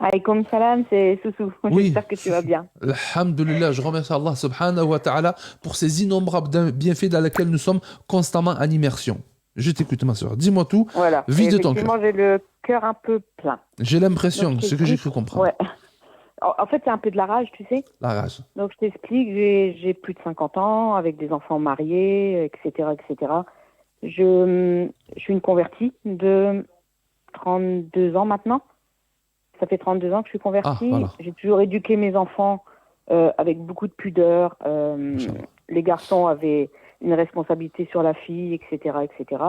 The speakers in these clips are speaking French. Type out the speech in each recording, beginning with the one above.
Alaykoum salam, c'est Soussou. Oui, J'espère que tu vas bien. alhamdulillah, je remercie Allah subhanahu wa ta'ala pour ces innombrables bienfaits dans lesquels nous sommes constamment en immersion. Je t'écoute, ma soeur. Dis-moi tout, Voilà. Et vide de ton cœur. effectivement, j'ai le cœur un peu plein. J'ai Donc, je l'impression, ce que j'ai t'explique. cru comprendre. Ouais. En fait, c'est un peu de la rage, tu sais. La rage. Donc, je t'explique. J'ai plus de 50 ans, avec des enfants mariés, etc., etc. Je suis une convertie de 32 ans maintenant. Ça fait 32 ans que je suis Ah, convertie. voilà. J'ai toujours éduqué mes enfants avec beaucoup de pudeur. Inch'Allah. Les garçons avaient une responsabilité sur la fille, etc., etc.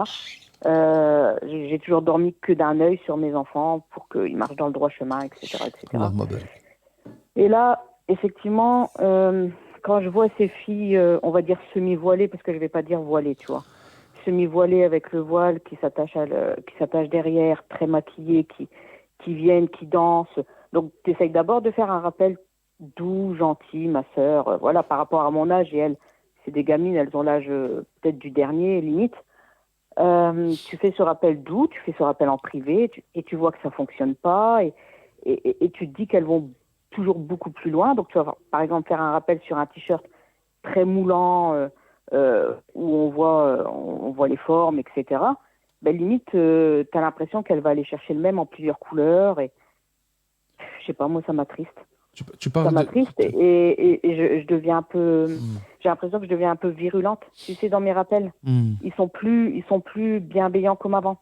J'ai toujours dormi que d'un œil sur mes enfants pour qu'ils marchent dans le droit chemin, etc., etc. Allahumma barik. Et là, effectivement, quand je vois ces filles, on va dire semi-voilées, parce que je vais pas dire voilées, tu vois, semi-voilées avec le voile qui s'attache derrière, très maquillées, qui viennent, qui dansent. Donc, tu essayes d'abord de faire un rappel doux, gentil, ma sœur, voilà, par rapport à mon âge, et elles, c'est des gamines, elles ont l'âge peut-être du dernier, limite. Tu fais ce rappel doux, tu fais ce rappel en privé, et tu vois que ça fonctionne pas, et tu te dis qu'elles vont toujours beaucoup plus loin. Donc, tu vas, par exemple, faire un rappel sur un t-shirt très moulant, où on voit les formes, etc. Ben, limite, tu as l'impression qu'elle va aller chercher le même en plusieurs couleurs, et je sais pas, moi, ça m'attriste. Tu Ça parles de. m'attriste, et je deviens un peu, Hmm. j'ai l'impression que je deviens un peu virulente, tu sais, dans mes rappels. Hmm. Ils sont plus bienveillants comme avant.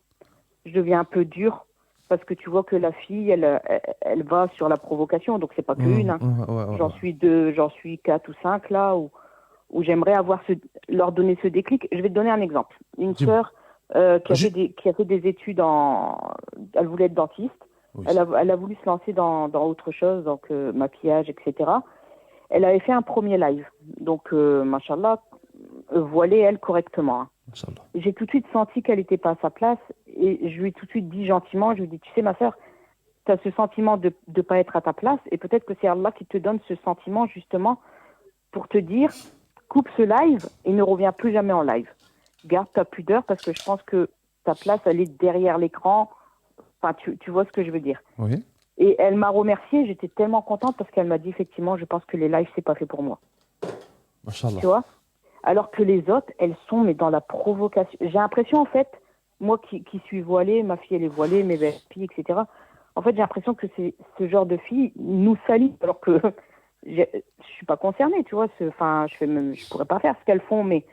Je deviens un peu dure parce que tu vois que la fille, elle va sur la provocation. Donc c'est pas Ouais, qu'une, hein. ouais, ouais, J'en ouais. suis deux, j'en suis quatre ou cinq là où j'aimerais leur donner ce déclic. Je vais te donner un exemple. Une Dis-moi. sœur qui a fait des études elle voulait être dentiste. Oui. Elle a voulu se lancer dans autre chose, donc maquillage, etc. Elle avait fait un premier live. Donc, machallah, voilée elle correctement, hein. Inch'Allah. J'ai tout de suite senti qu'elle n'était pas à sa place et je lui ai tout de suite dit gentiment, je lui ai dit, tu sais ma sœur, tu as ce sentiment de ne pas être à ta place et peut-être que c'est Allah qui te donne ce sentiment justement pour te dire, coupe ce live et ne reviens plus jamais en live. Garde ta pudeur parce que je pense que ta place, elle est derrière l'écran. Enfin, tu vois ce que je veux dire. Oui. Et elle m'a remerciée, j'étais tellement contente parce qu'elle m'a dit effectivement, je pense que les lives, c'est pas fait pour moi. Mashallah. Tu vois? Alors que les autres, elles sont mais dans la provocation. J'ai l'impression, en fait, moi qui suis voilée, ma fille elle est voilée, mes belles filles, etc. En fait, j'ai l'impression que ce genre de filles nous salit, alors que je suis pas concernée, tu vois. Enfin, je pourrais pas faire ce qu'elles font, mais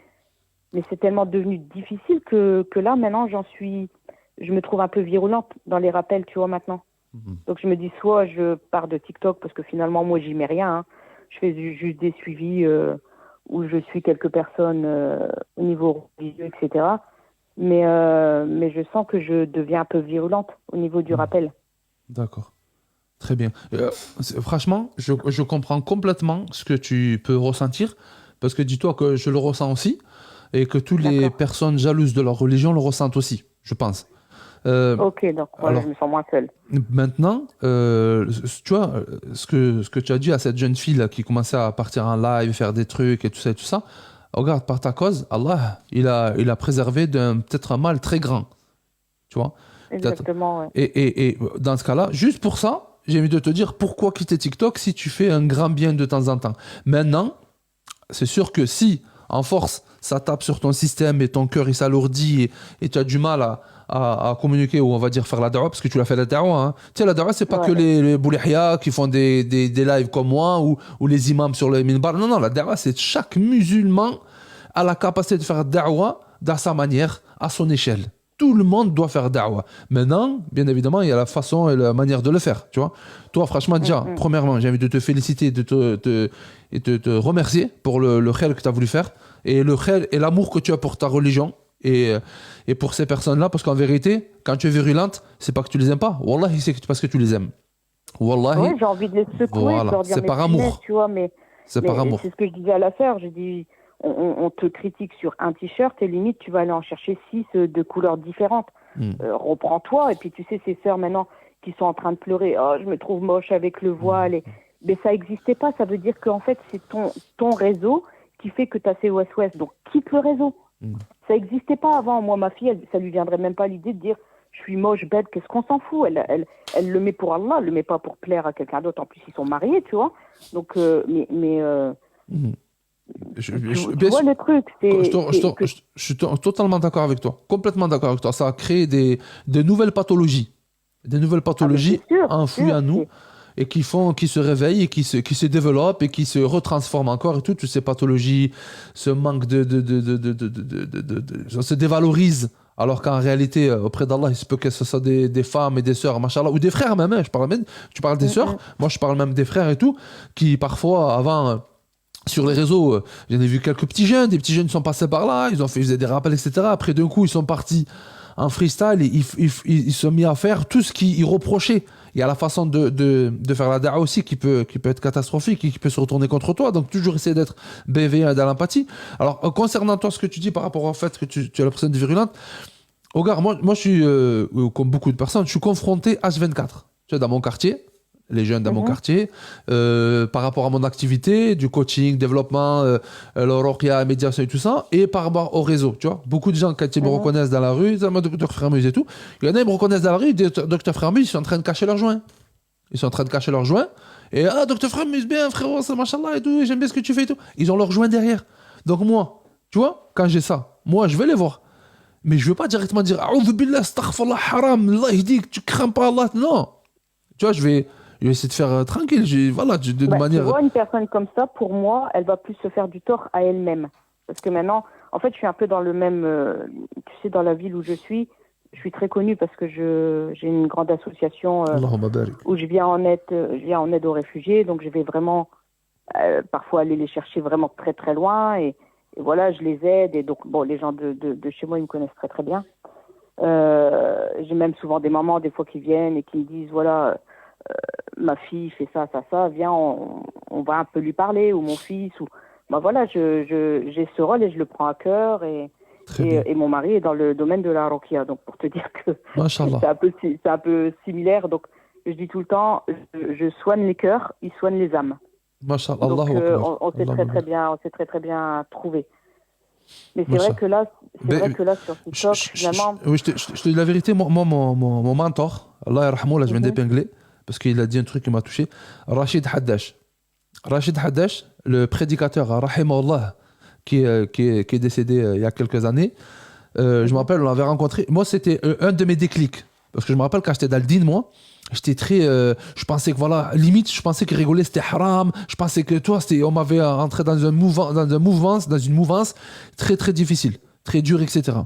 c'est tellement devenu difficile que là, maintenant, je me trouve un peu virulente dans les rappels, tu vois, maintenant. Mhm. Donc je me dis, soit je pars de TikTok, parce que finalement, moi, j'y mets rien, hein. Je fais juste des suivis où je suis quelques personnes au niveau religieux, etc. Mais je sens que je deviens un peu virulente au niveau du Mhm. rappel. D'accord. Très bien. Franchement, je comprends complètement ce que tu peux ressentir, parce que dis-toi que je le ressens aussi, et que toutes les D'accord. personnes jalouses de leur religion le ressentent aussi, je pense. Euh, Ok, donc voilà, je alors, me sens moins seule. maintenant, tu vois, ce que tu as dit à cette jeune fille là, qui commençait à partir en live, faire des trucs et tout ça, regarde, par ta cause, Allah, il a préservé d'un peut-être un mal très grand, tu vois. Peut-être. Exactement, ouais. Et dans ce cas-là, juste pour ça, j'ai envie de te dire pourquoi quitter TikTok si tu fais un grand bien de temps en temps. Maintenant, c'est sûr que si, en force, ça tape sur ton système et ton cœur il s'alourdit et tu as du mal à communiquer ou on va dire faire la dawa, parce que tu l'as fait la dawa, hein. Tu sais, la dawa, c'est pas que Ouais, les boulihia qui font des lives comme moi ou les imams sur le minbar. Non, non, la dawa, c'est chaque musulman a la capacité de faire dawa dans sa manière, à son échelle. Tout le monde doit faire dawa. Maintenant, bien évidemment, il y a la façon et la manière de le faire, tu vois. Toi, franchement, mm, déjà, mm. premièrement, j'ai envie de te féliciter et de te remercier pour le khel que tu as voulu faire et le khel et l'amour que tu as pour ta religion et pour ces personnes-là, parce qu'en vérité, quand tu es virulente, c'est pas que tu les aimes pas. Wallahi, c'est parce que tu les aimes. Ouais, Wallahi, j'ai envie de les secouer, de voilà, leur dire, c'est mais par punaise, amour. tu vois, mais, C'est par mais amour. c'est ce que je disais à la sœur. J'ai dit, on te critique sur un t-shirt et limite, tu vas aller en chercher six de couleurs différentes. Hmm. Reprends-toi. Et puis, tu sais, ces sœurs maintenant qui sont en train de pleurer, oh, je me trouve moche avec le voile. Mais ça n'existait pas. Ça veut dire qu'en fait, c'est ton réseau qui fait que tu as ces OSOS. Donc, quitte le réseau. Hmm. Ça n'existait pas avant. Moi, ma fille, ça lui viendrait même pas l'idée de dire, je suis moche, bête, qu'est-ce qu'on s'en fout? Elle le met pour Allah, elle le met pas pour plaire à quelqu'un d'autre. En plus, ils sont mariés, tu vois. Donc, tu vois le truc, Je suis totalement d'accord avec toi. Complètement d'accord avec toi. Ça a créé des nouvelles pathologies. Des nouvelles pathologies enfouies en nous et qui se réveillent et qui se développent et qui se retransforment encore et tout. Toutes ces pathologies, ce manque ça se dévalorise. Alors qu'en réalité, auprès d'Allah, il se peut que ce soit des femmes et des sœurs, machallah, ou des frères même. Hein, tu parles des sœurs, moi je parle même des frères et tout, qui parfois, avant, sur les réseaux, j'en ai vu quelques des petits jeunes sont passés par là, ils faisaient des rappels, etc. Après, d'un coup, ils sont partis en freestyle et ils se sont mis à faire tout ce qu'ils reprochaient. Il y a la façon de faire la da'a aussi qui peut être catastrophique et qui peut se retourner contre toi. Donc, toujours essayer d'être bienveillant et dans l'empathie. Alors, concernant toi, ce que tu dis par rapport au fait que tu as l'impression de virulente, regarde, moi, je suis, comme beaucoup de personnes, je suis confronté H24. Tu sais, dans mon quartier, les jeunes dans mon quartier, par rapport à mon activité, du coaching, développement, le ruqya, médiation et tout ça, et par rapport au réseau, tu vois. Beaucoup de gens, quand ils me reconnaissent dans la rue, ils disent, moi, docteur Framuz et tout. Il y en a, ils me reconnaissent dans la rue, ils disent, docteur Framuz, ils sont en train de cacher leurs joints. Ils sont en train de cacher leurs joints. Et, docteur Framuz, bien, frérot, c'est machallah et tout, j'aime bien ce que tu fais et tout. Ils ont leurs joints derrière. Donc, moi, tu vois, quand j'ai ça, moi, je vais les voir. Mais je veux pas directement dire, A'udhu billah, astaghfirullah, haram, Allah, il dit que tu crains pas Allah. Non. Tu vois, je vais essayer de faire tranquille, de manière... Tu vois, une personne comme ça, pour moi, elle va plus se faire du tort à elle-même. Parce que maintenant, en fait, je suis un peu dans le même... tu sais, dans la ville où je suis très connue parce que j'ai une grande association où je viens en aide aux réfugiés. Donc, je vais vraiment parfois aller les chercher vraiment très, très loin. Et voilà, je les aide. Et donc, bon, les gens de chez moi, ils me connaissent très, très bien. J'ai même souvent des mamans, des fois, qui viennent et qui me disent, voilà... ma fille fait ça, viens, on va un peu lui parler, ou mon fils, ou... Bah voilà, j'ai ce rôle et je le prends à cœur, et mon mari est dans le domaine de la ruqya, donc pour te dire que c'est un peu similaire, donc je dis tout le temps, je soigne les cœurs, il soigne les âmes. Masha'Allah. Donc on s'est très bien trouvé. Mais c'est vrai que là, sur TikTok, finalement... Oui, je te dis la vérité, moi, mon mentor, Allah yarhamou, là je viens d'épingler, parce qu'il a dit un truc qui m'a touché. Rachid Haddash, le prédicateur, rahimahullah, qui est décédé il y a quelques années. Je me rappelle, on l'avait rencontré. Moi, c'était un de mes déclics. Parce que je me rappelle quand j'étais dans le din, moi, j'étais très... je pensais que, voilà, limite, je pensais que rigoler, c'était haram. Je pensais que, toi, on m'avait entré dans une mouvance très, très difficile, très dure, etc.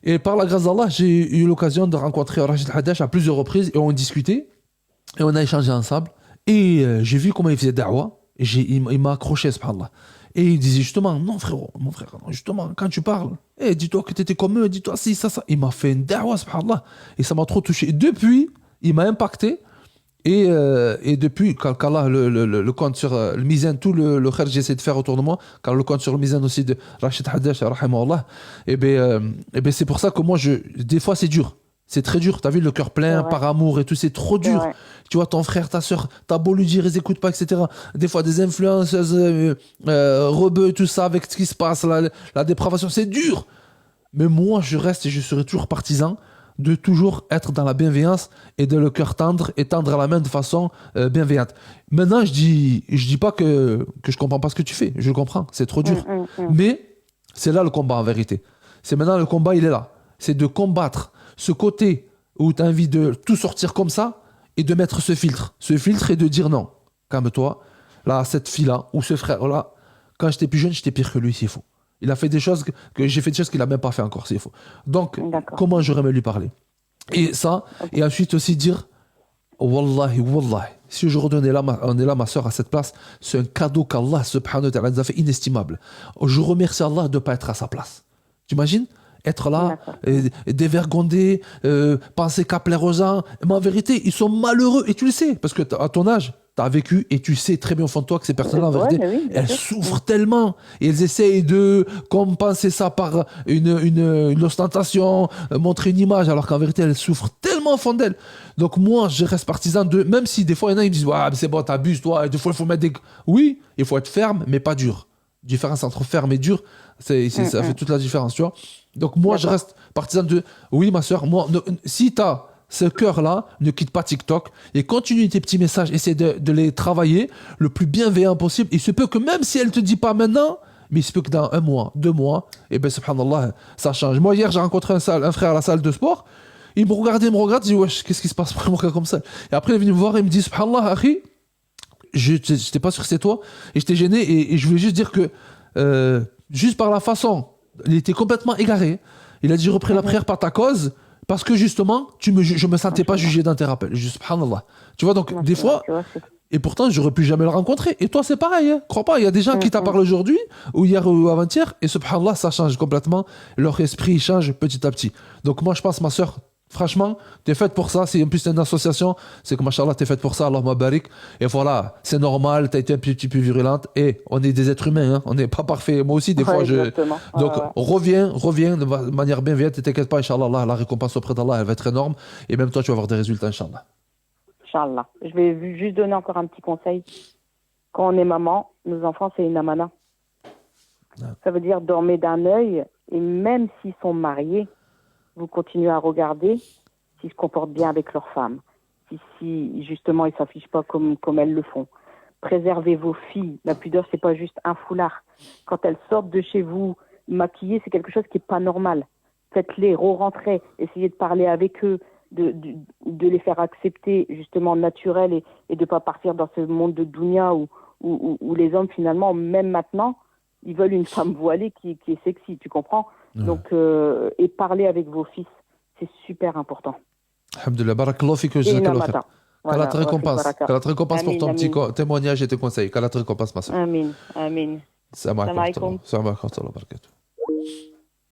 Et par la grâce d'Allah, j'ai eu l'occasion de rencontrer Rachid Haddash à plusieurs reprises et on discutait. Et on a échangé ensemble. Et j'ai vu comment il faisait da'wa. Et il m'a accroché, subhanallah. Et il disait justement, non frérot, mon frère, justement, quand tu parles, dis-toi que tu étais comme eux, dis-toi si, ça. Il m'a fait une da'wa, subhanallah. Et ça m'a trop touché. Et depuis, il m'a impacté. Et depuis, quand Allah le compte sur le mizan, tout le khair que j'essaie de faire autour de moi, quand le compte sur le mizan aussi de Rachid Haddash, rahimahullah, et ben c'est pour ça que moi, des fois, c'est dur. C'est très dur, t'as vu, le cœur plein par amour et tout, c'est trop dur. Tu vois, ton frère, ta soeur, t'as beau lui dire, ils écoutent pas, etc. Des fois, des influenceuses rebeux et tout ça, avec ce qui se passe, la dépravation, c'est dur. Mais moi, je reste et je serai toujours partisan de toujours être dans la bienveillance et de le cœur tendre et tendre la main de façon bienveillante. Maintenant, je dis pas que je comprends pas ce que tu fais, je le comprends, c'est trop dur. Mais c'est là le combat en vérité. C'est maintenant le combat, il est là. C'est de combattre ce côté où tu as envie de tout sortir comme ça et de mettre ce filtre. Ce filtre et de dire non, calme-toi. Là, cette fille-là ou ce frère-là, quand j'étais plus jeune, j'étais pire que lui, c'est faux. Il a fait des choses que j'ai fait des choses qu'il n'a même pas fait encore, c'est faux. Donc, comment j'aurais aimé lui parler? Et ça, et ensuite aussi dire, wallahi, si aujourd'hui on est là, ma soeur, à cette place, c'est un cadeau qu'Allah, subhanahu wa ta'ala, nous a fait inestimable. Je remercie Allah de ne pas être à sa place. Tu imagines? Être là, dévergondé, penser qu'à plaire aux gens. Mais en vérité, ils sont malheureux. Et tu le sais, parce que à ton âge, tu as vécu et tu sais très bien au fond de toi que ces personnes-là, en vérité, elles souffrent tellement. Et elles essayent de compenser ça par une ostentation, montrer une image, alors qu'en vérité, elles souffrent tellement au fond d'elles. Donc moi, je reste partisan de... Même si des fois, il y en a qui disent « Ouais, c'est bon, t'abuses, toi. » Et des fois, il faut mettre des... Oui, il faut être ferme, mais pas dur. différence entre ferme et dur, ça fait toute la différence, tu vois. Donc moi, je reste partisan de, oui, ma soeur, moi, si tu as ce cœur-là, ne quitte pas TikTok et continue tes petits messages, essaie de les travailler le plus bienveillant possible. Il se peut que même si elle te dit pas maintenant, mais il se peut que dans 1 mois, 2 mois, et ben subhanallah, ça change. Moi, hier, j'ai rencontré un frère à la salle de sport. Il me regarde, il dit, wesh, qu'est-ce qui se passe pour moi comme ça? Et après, il est venu me voir et il me dit, subhanallah, Akhi, j'étais pas sûr que c'est toi, et j'étais gêné, et je voulais juste dire que, juste par la façon, il était complètement égaré. Il a dit, j'ai repris la prière par ta cause, parce que justement, je me sentais pas jugé dans tes rappels. Juste, subhanallah. Tu vois, donc, des fois, et pourtant, j'aurais pu jamais le rencontrer. Et toi, c'est pareil, hein. Crois pas, il y a des gens qui t'en parlent aujourd'hui, ou hier, ou avant-hier, et subhanallah, ça change complètement. Leur esprit change petit à petit. Donc, moi, je pense, ma soeur, franchement, t'es faite pour ça. Si en plus t'es une association, c'est que machallah, t'es faite pour ça. Allah barik. Et voilà, c'est normal, t'as été un petit peu virulente. Et on est des êtres humains, hein. On n'est pas parfait. Moi aussi, des fois, Donc, reviens de manière bienveillante. Et t'inquiète pas, Inch'Allah, la récompense auprès d'Allah, elle va être énorme. Et même toi, tu vas avoir des résultats, Inch'Allah. Inch'Allah. Je vais juste donner encore un petit conseil. Quand on est maman, nos enfants, c'est une amana. Ça veut dire dormez d'un œil. Et même s'ils sont mariés, vous continuez à regarder s'ils se comportent bien avec leur femme. Si justement, ils ne s'affichent pas comme elles le font. Préservez vos filles. La pudeur, c'est pas juste un foulard. Quand elles sortent de chez vous, maquillées, c'est quelque chose qui n'est pas normal. Faites-les, re-rentrez, essayez de parler avec eux, de les faire accepter justement naturel et de ne pas partir dans ce monde de dounia où les hommes, finalement, même maintenant, ils veulent une femme voilée qui est sexy, tu comprends? Donc, et parler avec vos fils, c'est super important. Alhamdulillah, barakallahu fik, jazakallahu khair. Qu'Allah te récompense pour ton petit témoignage et tes conseils. Qu'Allah te récompense, ma soeur. Amin, amin. Salam alaikum. Salam alaikum.